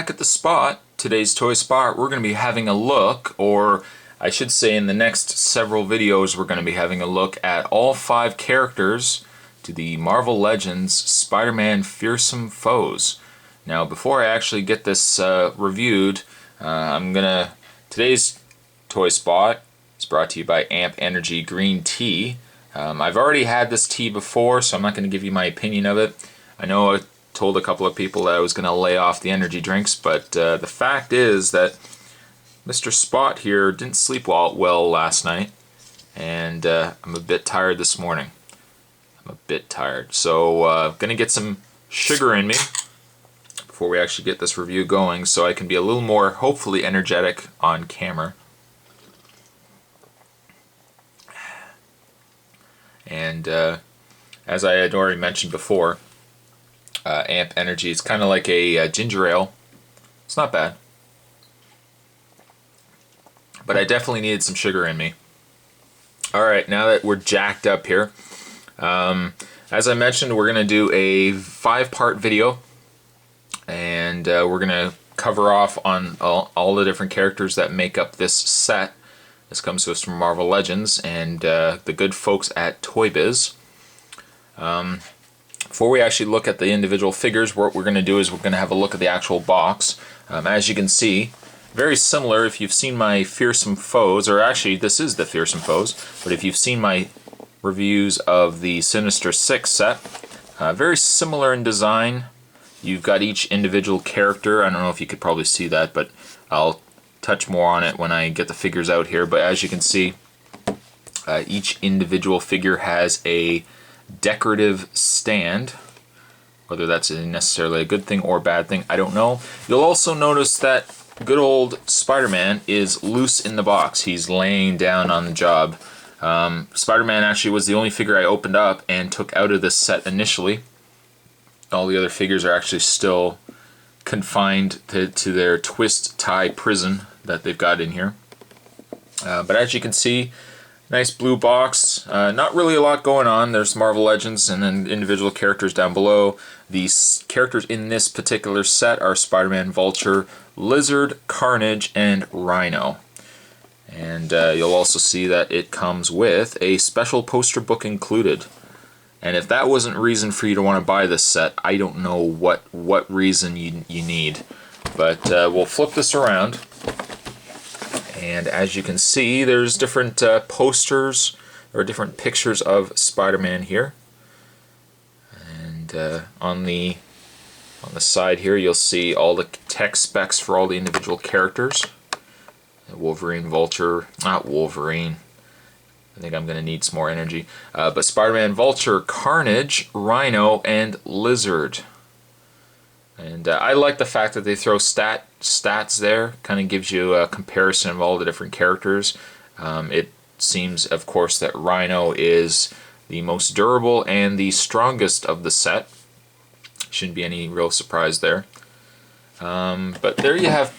back at the spot, today's toy spot. We're going to be having a look, or I should say in the next several videos we're going to be having a look at all 5 characters to the Marvel Legends Spider-Man Fearsome Foes. Now before I actually get this reviewed, today's toy spot is brought to you by Amp Energy Green Tea. I've already had this tea before, so I'm not going to give you my opinion of it. I know I told a couple of people that I was going to lay off the energy drinks, but the fact is that Mr. Spot here didn't sleep well last night, and I'm a bit tired this morning. I'm a bit tired, so I'm going to get some sugar in me before we actually get this review going, so I can be a little more, hopefully, energetic on camera. And as I had already mentioned before, Amp Energy is kind of like a ginger ale. It's not bad, but I definitely needed some sugar in me. Alright, now that we're jacked up here, as I mentioned, we're going to do a 5-part video, and we're going to cover off on all the different characters that make up this set. This comes to us from Marvel Legends and the good folks at Toy Biz. Before we actually look at the individual figures, what we're going to do is we're going to have a look at the actual box. As you can see, very similar if you've seen my Fearsome Foes, or actually this is the Fearsome Foes, but if you've seen my reviews of the Sinister Six set, very similar in design. You've got each individual character. I don't know if you could probably see that, but I'll touch more on it when I get the figures out here. But as you can see, each individual figure has a decorative stand. Whether that's necessarily a good thing or bad thing, I don't know. You'll also notice that good old Spider-Man is loose in the box. He's laying down on the job. Spider-Man actually was the only figure I opened up and took out of this set initially. All the other figures are actually still confined to their twist tie prison that they've got in here. But as you can see, nice blue box. Not really a lot going on. There's Marvel Legends and then individual characters down below. The characters in this particular set are Spider-Man, Vulture, Lizard, Carnage, and Rhino. And you'll also see that it comes with a special poster book included. And if that wasn't reason for you to want to buy this set, I don't know what reason you need. But we'll flip this around. And as you can see, there's different posters or different pictures of Spider-Man here. And on the side here, you'll see all the tech specs for all the individual characters. Wolverine, Vulture, not Wolverine. I think I'm going to need some more energy. But Spider-Man, Vulture, Carnage, Rhino, and Lizard. And I like the fact that they throw stats there. Kind of gives you a comparison of all the different characters. It seems, of course, that Rhino is the most durable and the strongest of the set. Shouldn't be any real surprise there. But there you have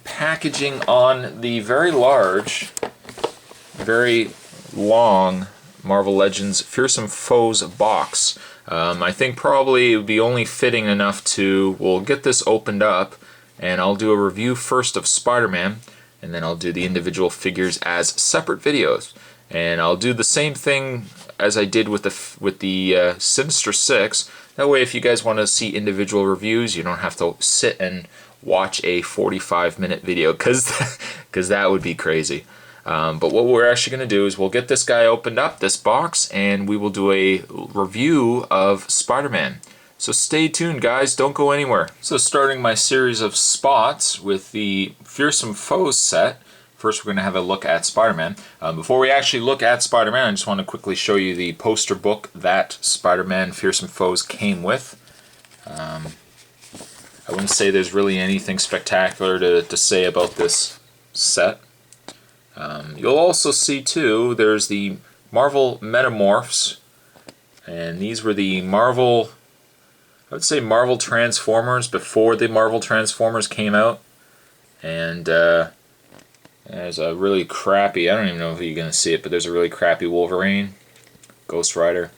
packaging on the very large, very long Marvel Legends Fearsome Foes box. I think probably it would be only fitting enough to, we'll get this opened up and I'll do a review first of Spider-Man, and then I'll do the individual figures as separate videos. And I'll do the same thing as I did with the Sinister Six. That way if you guys want to see individual reviews, you don't have to sit and watch a 45-minute video, because that would be crazy. But what we're actually going to do is we'll get this guy opened up, this box, and we will do a review of Spider-Man. So stay tuned, guys. Don't go anywhere. So starting my series of spots with the Fearsome Foes set, first we're going to have a look at Spider-Man. Before we actually look at Spider-Man, I just want to quickly show you the poster book that Spider-Man Fearsome Foes came with. I wouldn't say there's really anything spectacular to say about this set. You'll also see too, there's the Marvel Metamorphs, and these were the Marvel, I would say Marvel Transformers before the Marvel Transformers came out. And there's a really crappy, I don't even know if you're going to see it, but there's a really crappy Wolverine, Ghost Rider.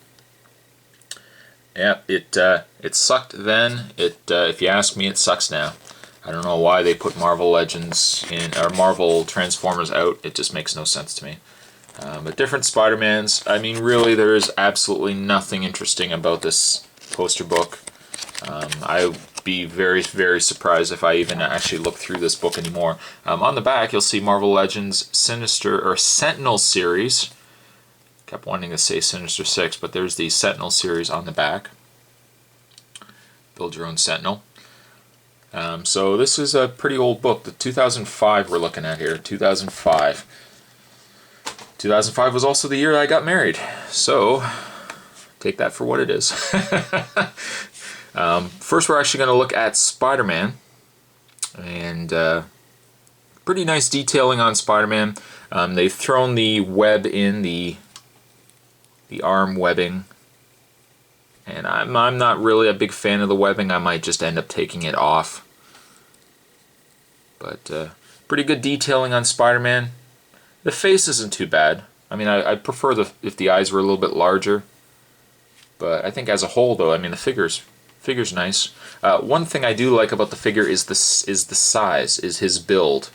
Yeah, it sucked then. If you ask me, it sucks now. I don't know why they put Marvel Legends in, or Marvel Transformers out. It just makes no sense to me. But different Spider-Mans. I mean, really, there is absolutely nothing interesting about this poster book. I would be very, very surprised if I even actually look through this book anymore. On the back, you'll see Marvel Legends Sentinel series. Kept wanting to say Sinister Six, but there's the Sentinel series on the back. Build your own Sentinel. So this is a pretty old book. The 2005 we're looking at here. 2005. 2005 was also the year I got married. So take that for what it is. First, we're actually going to look at Spider-Man, and pretty nice detailing on Spider-Man. They've thrown the web in, the arm webbing, and I'm not really a big fan of the webbing. I might just end up taking it off. But pretty good detailing on Spider-Man. The face isn't too bad. I mean, I prefer if the eyes were a little bit larger. But I think as a whole, though, I mean, the figure's nice. One thing I do like about the figure is the size, is his build.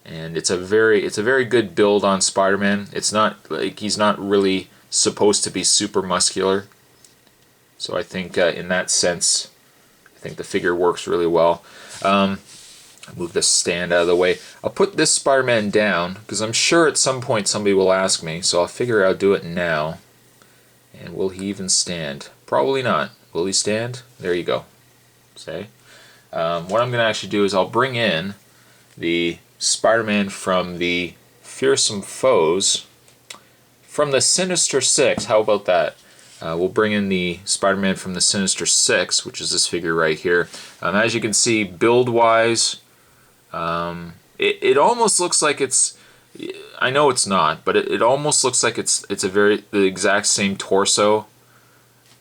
And it's a very good build on Spider-Man. It's not like he's not really supposed to be super muscular. So I think in that sense, I think the figure works really well. Move this stand out of the way. I'll put this Spider-Man down because I'm sure at some point somebody will ask me, so I'll figure I'll do it now. And will he even stand? Probably not. Will he stand? There you go. Say. What I'm going to actually do is I'll bring in the Spider-Man from the Fearsome Foes, from the Sinister Six. How about that? We'll bring in the Spider-Man from the Sinister Six, which is this figure right here. As you can see, build-wise, it almost looks like it's, I know it's not, but it almost looks like it's the exact same torso.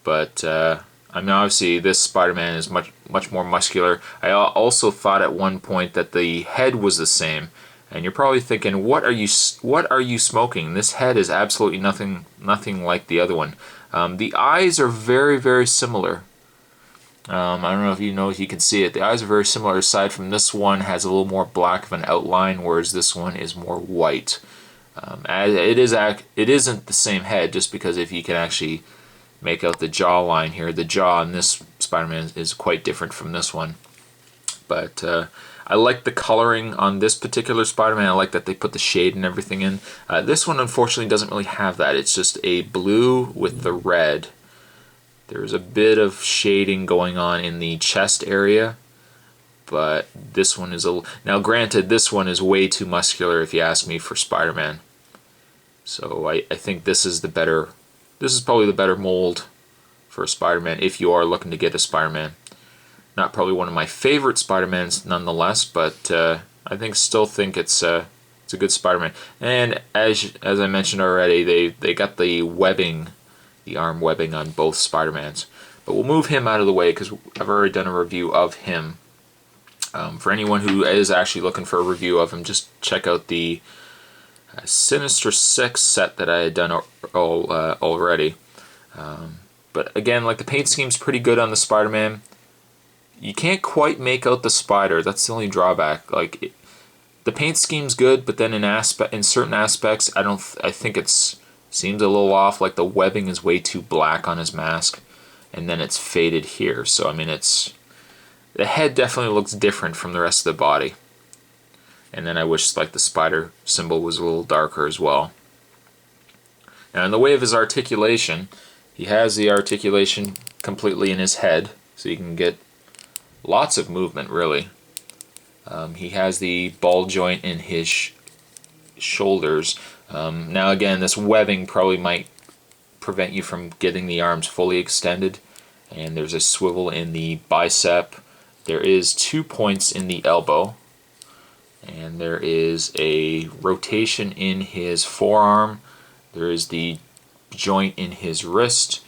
But I mean, obviously this Spider-Man is much more muscular. I also thought at one point that the head was the same, and you're probably thinking, what are you smoking? This head is absolutely nothing like the other one. The eyes are very, very similar. I don't know if you can see it. The eyes are very similar, aside from this one has a little more black of an outline, whereas this one is more white. It isn't the same head, just because if you can actually make out the jawline here, the jaw in this Spider-Man is quite different from this one. But I like the coloring on this particular Spider-Man. I like that they put the shade and everything in. This one unfortunately doesn't really have that. It's just a blue with the red. There's a bit of shading going on in the chest area, but this one is now granted, this one is way too muscular if you ask me for Spider-Man. So I think this is probably the better mold for Spider-Man if you are looking to get a Spider-Man. Not probably one of my favorite Spider-Mans nonetheless, but I still think it's a good Spider-Man. And as I mentioned already, they got the webbing, the arm webbing on both Spider-Mans. But we'll move him out of the way because I've already done a review of him. For anyone who is actually looking for a review of him, just check out the Sinister Six set that I had done already. But again, like, the paint scheme's pretty good on the Spider-Man. You can't quite make out the spider. That's the only drawback. Like, the paint scheme's good, but then in certain aspects, I think it's seems a little off. Like, the webbing is way too black on his mask, and then it's faded here. So I mean, the head definitely looks different from the rest of the body. And then I wish, like, the spider symbol was a little darker as well. Now, in the way of his articulation, he has the articulation completely in his head, so you can get lots of movement, really. He has the ball joint in his shoulders. Now again, this webbing probably might prevent you from getting the arms fully extended. And there's a swivel in the bicep. There is 2 points in the elbow. And there is a rotation in his forearm. There is the joint in his wrist.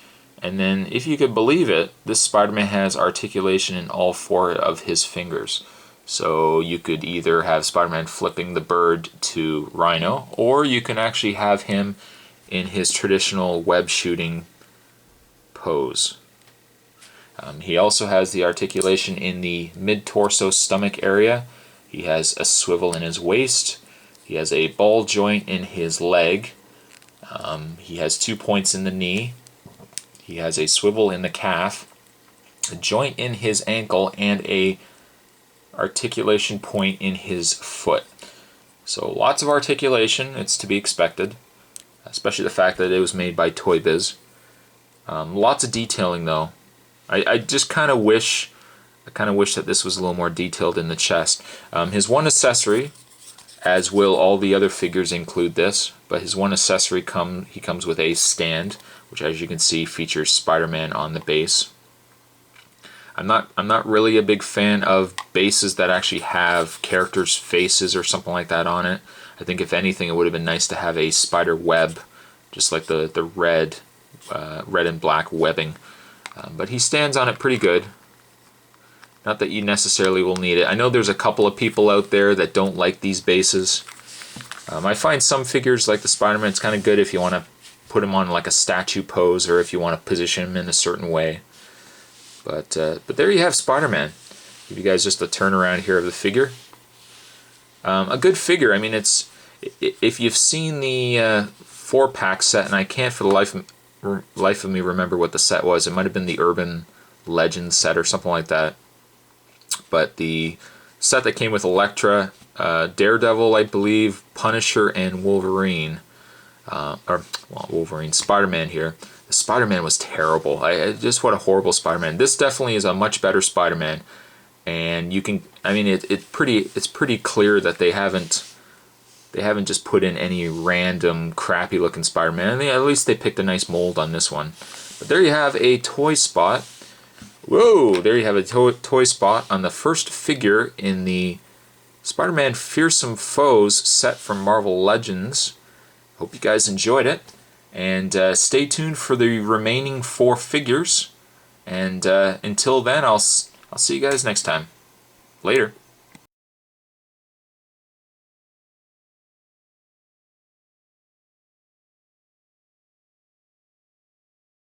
And then, if you could believe it, this Spider-Man has articulation in all 4 of his fingers. So you could either have Spider-Man flipping the bird to Rhino, or you can actually have him in his traditional web shooting pose. He also has the articulation in the mid-torso stomach area. He has a swivel in his waist. He has a ball joint in his leg. He has 2 points in the knee. He has a swivel in the calf, a joint in his ankle, and a articulation point in his foot. So lots of articulation, it's to be expected, especially the fact that it was made by Toy Biz. Lots of detailing though. I just kind of wish that this was a little more detailed in the chest. His one accessory, as will all the other figures include this, but his one accessory he comes with a stand, which as you can see features Spider-Man on the base. I'm not really a big fan of bases that actually have characters' faces or something like that on it. I think if anything it would have been nice to have a spider web, just like the red and black webbing. But he stands on it pretty good. Not that you necessarily will need it. I know there's a couple of people out there that don't like these bases. I find some figures like the Spider-Man, it's kind of good if you want to put him on like a statue pose or if you want to position him in a certain way. But there you have Spider-Man. Give you guys just a turnaround here of the figure. A good figure. I mean, if you've seen the 4-pack set, and I can't for the life of me remember what the set was. It might have been the Urban Legends set or something like that. But the set that came with Elektra, Daredevil, I believe, Punisher, and Wolverine, Wolverine, Spider-Man here. The Spider-Man was terrible. Just what a horrible Spider-Man. This definitely is a much better Spider-Man, and you can. I mean, it's pretty clear that they haven't just put in any random crappy looking Spider-Man. At least they picked a nice mold on this one. But there you have a toy spot. Whoa! There you have a toy spot on the first figure in the Spider-Man Fearsome Foes set from Marvel Legends. Hope you guys enjoyed it. And stay tuned for the remaining 4 figures. And until then, I'll see you guys next time. Later.